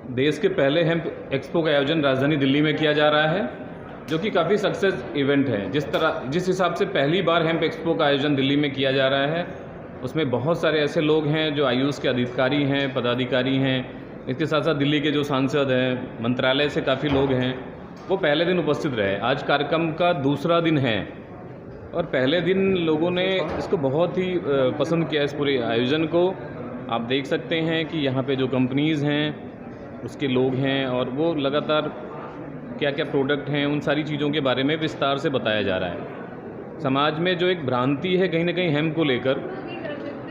देश के पहले हेम्प एक्सपो का आयोजन राजधानी दिल्ली में किया जा रहा है, जो कि काफ़ी सक्सेस इवेंट है। जिस हिसाब से पहली बार हेम्प एक्सपो का आयोजन दिल्ली में किया जा रहा है, उसमें बहुत सारे ऐसे लोग हैं जो आयुष के अधिकारी हैं, पदाधिकारी हैं। इसके साथ साथ दिल्ली के जो सांसद हैं, मंत्रालय से काफ़ी लोग हैं, वो पहले दिन उपस्थित रहे। आज कार्यक्रम का दूसरा दिन है और पहले दिन लोगों ने इसको बहुत ही पसंद किया, इस पूरे आयोजन को। आप देख सकते हैं कि यहाँ पे जो कंपनीज़ हैं उसके लोग हैं और वो लगातार क्या क्या प्रोडक्ट हैं, उन सारी चीज़ों के बारे में विस्तार से बताया जा रहा है। समाज में जो एक भ्रांति है कहीं ना कहीं हेम्प को लेकर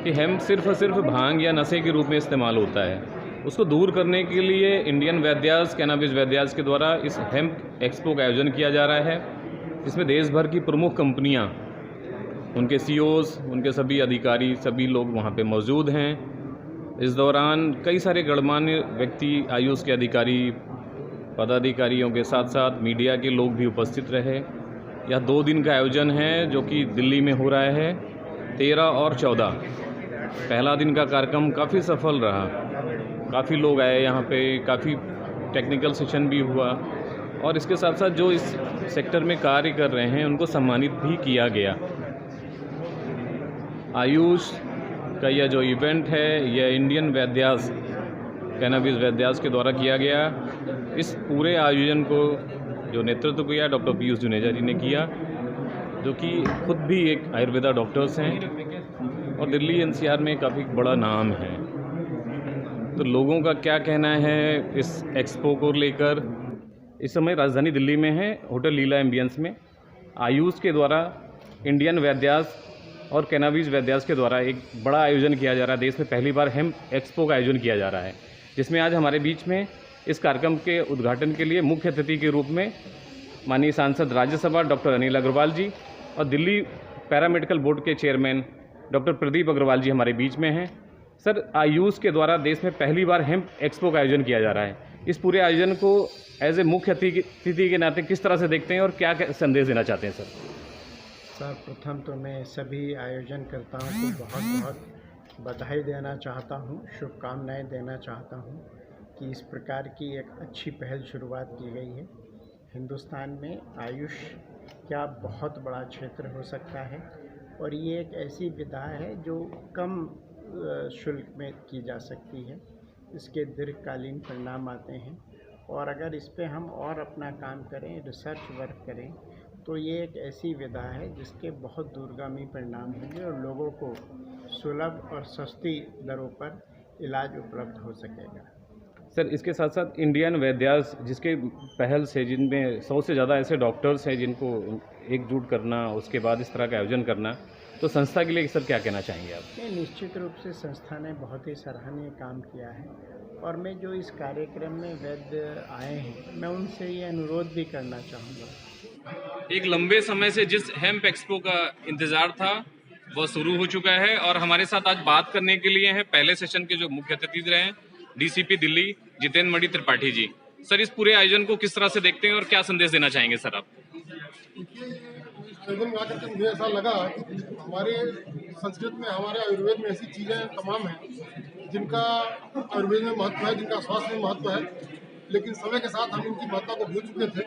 कि हेम्प सिर्फ और सिर्फ भांग या नशे के रूप में इस्तेमाल होता है, उसको दूर करने के लिए इंडियन वैद्यास कैनाबिस वैद्यास के द्वारा इस हेम्प एक्सपो का आयोजन किया जा रहा है, जिसमें देश भर की प्रमुख कंपनियां, उनके सीईओज़, उनके सभी अधिकारी, सभी लोग वहां पे मौजूद हैं। इस दौरान कई सारे गणमान्य व्यक्ति, आयुष के अधिकारी, पदाधिकारियों के साथ साथ मीडिया के लोग भी उपस्थित रहे। यह 2 दिन का आयोजन है जो कि दिल्ली में हो रहा है, 13 और 14। पहला दिन का कार्यक्रम काफ़ी सफल रहा, काफ़ी लोग आए यहाँ पे, काफ़ी टेक्निकल सेशन भी हुआ और इसके साथ साथ जो इस सेक्टर में कार्य कर रहे हैं उनको सम्मानित भी किया गया। आयुष का यह जो इवेंट है, यह इंडियन वैद्यास कैनाबिस वैद्यास के द्वारा किया गया। इस पूरे आयोजन को जो नेतृत्व किया डॉक्टर पीयूष जुनेजा जी ने किया, जो कि खुद भी एक आयुर्वेदा डॉक्टर्स हैं और दिल्ली एनसीआर में काफ़ी बड़ा नाम है। तो लोगों का क्या कहना है इस एक्सपो को लेकर? इस समय राजधानी दिल्ली में है, होटल लीला एम्बियंस में आयुष के द्वारा इंडियन वैद्यास और कैनाबिस वैद्यास के द्वारा एक बड़ा आयोजन किया जा रहा है। देश में पहली बार हेम्प एक्सपो का आयोजन किया जा रहा है, जिसमें आज हमारे बीच में इस कार्यक्रम के उद्घाटन के लिए मुख्य अतिथि के रूप में माननीय सांसद राज्यसभा डॉक्टर अनिल अग्रवाल जी और दिल्ली पैरामेडिकल बोर्ड के चेयरमैन डॉक्टर प्रदीप अग्रवाल जी हमारे बीच में हैं। सर, आयुष के द्वारा देश में पहली बार हेम्प एक्सपो का आयोजन किया जा रहा है। इस पूरे आयोजन को एज ए मुख्य अतिथि के नाते किस तरह से देखते हैं और क्या संदेश देना चाहते हैं सर? सर्वप्रथम तो मैं सभी आयोजनकर्ताओं को बहुत बहुत बधाई देना चाहता हूँ, शुभकामनाएं देना चाहता हूँ कि इस प्रकार की एक अच्छी पहल शुरुआत की गई है। हिंदुस्तान में आयुष क्या बहुत बड़ा क्षेत्र हो सकता है और ये एक ऐसी विधा है जो कम शुल्क में की जा सकती है। इसके दीर्घकालीन परिणाम आते हैं और अगर इस पे हम और अपना काम करें, रिसर्च वर्क करें, तो ये एक ऐसी विधा है जिसके बहुत दूरगामी परिणाम होंगे और लोगों को सुलभ और सस्ती दरों पर इलाज उपलब्ध हो सकेगा। सर, इसके साथ साथ इंडियन वैद्यास, जिसके पहल से, जिनमें 100 से ज़्यादा ऐसे डॉक्टर्स हैं जिनको एकजुट करना, उसके बाद इस तरह का आयोजन करना, तो संस्था के लिए सर क्या कहना चाहेंगे आप? नहीं, निश्चित रूप से संस्था ने बहुत ही सराहनीय काम किया है और मैं जो इस कार्यक्रम में वैद्य आए हैं, मैं उनसे ये अनुरोध भी करना चाहूँगा। एक लंबे समय से जिस हेम्प एक्सपो का इंतजार था वह शुरू हो चुका है और हमारे साथ आज बात करने के लिए हैं पहले सेशन के जो मुख्य अतिथि रहे हैं, डीसीपी दिल्ली जितेंद्र मणि त्रिपाठी जी। सर, इस पूरे आयोजन को किस तरह से देखते हैं और क्या संदेश देना चाहेंगे सर आप? आयोजन में आकर के मुझे ऐसा लगा कि हमारे संस्कृत में, हमारे आयुर्वेद में ऐसी चीज़ें तमाम हैं जिनका आयुर्वेद में महत्व है, जिनका स्वास्थ्य में महत्व है, लेकिन समय के साथ हम इनकी महत्ता को भूल चुके थे।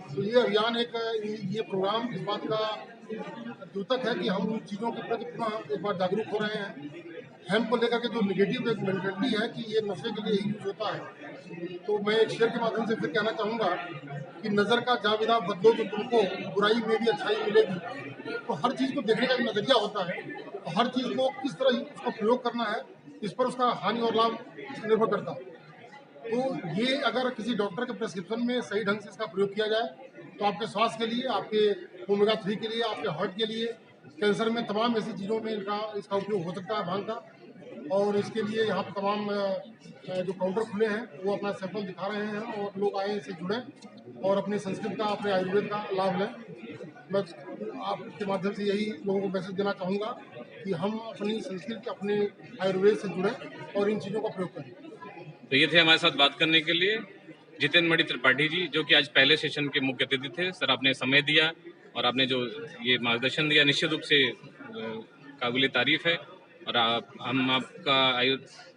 तो ये अभियान ये प्रोग्राम इस बात का द्योतक है कि हम उन चीज़ों के प्रति पुनः एक बार जागरूक हो रहे हैं। हेम्प को लेकर के जो निगेटिव एक मेंटेलिटी है कि ये नशे के लिए ही यूज होता है, तो मैं एक शेयर के माध्यम से फिर कहना चाहूँगा कि नज़र का जाविदा बदलो तो तुमको बुराई में भी अच्छाई मिलेगी। तो हर चीज़ को देखने का एक नज़रिया होता है और हर चीज़ को किस तरह उसका प्रयोग करना है, इस पर उसका हानि और लाभ निर्भर करता है। तो ये अगर किसी डॉक्टर के प्रेस्क्रिप्शन में सही ढंग से इसका प्रयोग किया जाए तो आपके स्वास्थ्य के लिए, आपके ओमेगा 3 के लिए, आपके हार्ट के लिए, कैंसर में, तमाम ऐसी चीज़ों में इसका उपयोग हो सकता है भांग का। और इसके लिए यहाँ पर तमाम जो काउंटर खुले हैं वो अपना सैंपल दिखा रहे हैं और लोग आए, इससे जुड़ें और अपने संस्कृत का, अपने आयुर्वेद का लाभ लें। मैं आपके माध्यम से यही लोगों को मैसेज देना चाहूँगा कि हम अपनी संस्कृति, अपने आयुर्वेद से जुड़ें और इन चीज़ों का प्रयोग करें। तो ये थे हमारे साथ बात करने के लिए जितेंद्र मणि त्रिपाठी जी, जो कि आज पहले सेशन के मुख्य अतिथि थे। सर, आपने समय दिया और आपने जो ये मार्गदर्शन दिया, निश्चित रूप से काबिल तारीफ है और हम आपका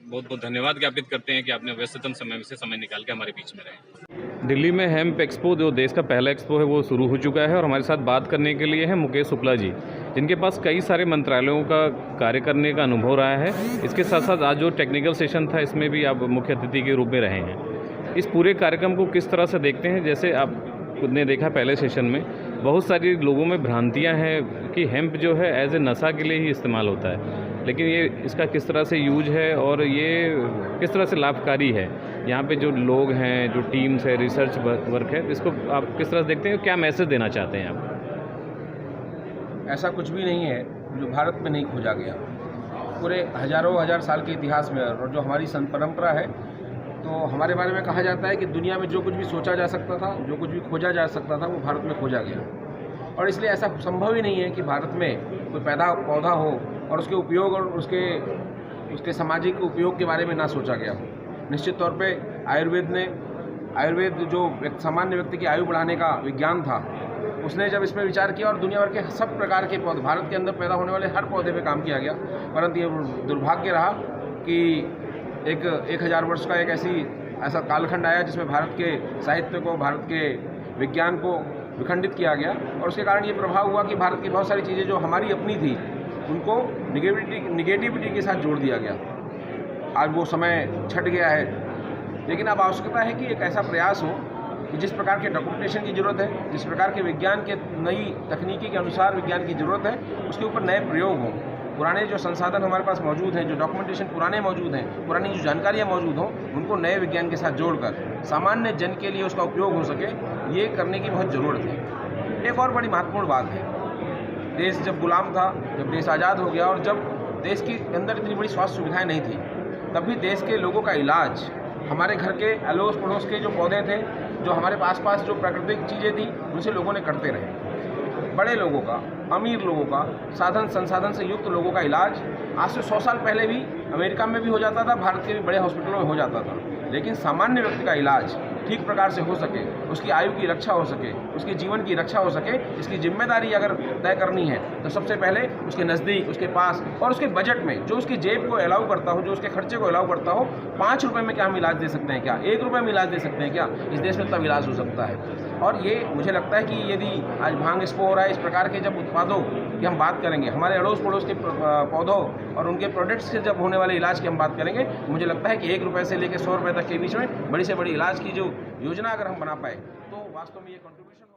बहुत बहुत धन्यवाद ज्ञापित करते हैं कि आपने व्यस्ततम समय में से समय निकाल के हमारे बीच में रहे। दिल्ली में हेम्प एक्सपो, जो देश का पहला एक्सपो है, वो शुरू हो चुका है और हमारे साथ बात करने के लिए हैं मुकेश शुक्ला जी, जिनके पास कई सारे मंत्रालयों का कार्य करने का अनुभव रहा है। इसके साथ साथ आज जो टेक्निकल सेशन था, इसमें भी आप मुख्य अतिथि के रूप में रहे हैं। इस पूरे कार्यक्रम को किस तरह से देखते हैं? जैसे आपने देखा पहले सेशन में, बहुत सारी लोगों में भ्रांतियाँ हैं कि हेम्प जो है एज ए नशा के लिए ही इस्तेमाल होता है, लेकिन ये इसका किस तरह से यूज है और ये किस तरह से लाभकारी है। यहाँ पे जो लोग हैं, जो टीम्स है, रिसर्च वर्क है, इसको आप किस तरह से देखते हैं? क्या मैसेज देना चाहते हैं आप? ऐसा कुछ भी नहीं है जो भारत में नहीं खोजा गया। पूरे हजारों हजार साल के इतिहास में, और जो हमारी संत परंपरा है, तो हमारे बारे में कहा जाता है कि दुनिया में जो कुछ भी सोचा जा सकता था, जो कुछ भी खोजा जा सकता था, वो भारत में खोजा गया। और इसलिए ऐसा संभव ही नहीं है कि भारत में कोई पौधा हो और उसके उपयोग और उसके सामाजिक उपयोग के बारे में ना सोचा गया हो। निश्चित तौर पे आयुर्वेद जो सामान्य व्यक्ति की आयु बढ़ाने का विज्ञान था, उसने जब इसमें विचार किया और दुनिया भर के सब प्रकार के पौधे, भारत के अंदर पैदा होने वाले हर पौधे पे काम किया गया। परंतु ये दुर्भाग्य रहा कि 1000 वर्ष का एक ऐसा कालखंड आया जिसमें भारत के साहित्य को, भारत के विज्ञान को विखंडित किया गया, और उसके कारण ये प्रभाव हुआ कि भारत की बहुत सारी चीज़ें जो हमारी अपनी थी, उनको निगेटिविटी के साथ जोड़ दिया गया। आज वो समय छट गया है, लेकिन अब आवश्यकता है कि एक ऐसा प्रयास हो कि जिस प्रकार के डॉक्यूमेंटेशन की ज़रूरत है, जिस प्रकार के विज्ञान के नई तकनीकी के अनुसार विज्ञान की ज़रूरत है, उसके ऊपर नए प्रयोग हों। पुराने जो संसाधन हमारे पास मौजूद हैं, जो डॉक्यूमेंटेशन पुराने मौजूद हैं, पुरानी जो जानकारियाँ मौजूद हों, उनको नए विज्ञान के साथ जोड़कर सामान्य जन के लिए उसका उपयोग हो सके, ये करने की बहुत ज़रूरत है। एक और बड़ी महत्वपूर्ण बात है, देश जब गुलाम था, जब देश आज़ाद हो गया और जब देश के अंदर इतनी बड़ी स्वास्थ्य सुविधाएं नहीं थी, तब भी देश के लोगों का इलाज हमारे घर के अड़ोस पड़ोस के जो पौधे थे, जो हमारे पास जो प्राकृतिक चीज़ें थी, उनसे लोगों ने करते रहे। बड़े लोगों का, अमीर लोगों का, साधन संसाधन से युक्त लोगों का इलाज आज से 100 साल पहले भी अमेरिका में भी हो जाता था, भारत के भी बड़े हॉस्पिटलों में हो जाता था। लेकिन सामान्य व्यक्ति का इलाज ठीक प्रकार से हो सके, उसकी आयु की रक्षा हो सके, उसके जीवन की रक्षा हो सके, इसकी जिम्मेदारी अगर तय करनी है तो सबसे पहले उसके नज़दीक, उसके पास और उसके बजट में, जो उसकी जेब को अलाउ करता हो, जो उसके खर्चे को अलाउ करता हो, 5 रुपये में क्या हम इलाज दे सकते हैं क्या? 1 रुपये में इलाज दे सकते हैं क्या? इस देश में तब इलाज हो सकता है। और ये मुझे लगता है कि यदि आज भांग एक्सपो हो रहा है, इस प्रकार के जब उत्पादों की हम बात करेंगे, हमारे अड़ोस पड़ोस के पौधों और उनके प्रोडक्ट्स से जब होने वाले इलाज की हम बात करेंगे, मुझे लगता है कि 1 रुपये से लेकर 100 रुपये तक के बीच में बड़ी से बड़ी इलाज की जो योजना अगर हम बना पाए, तो वास्तव में ये कंट्रीब्यूशन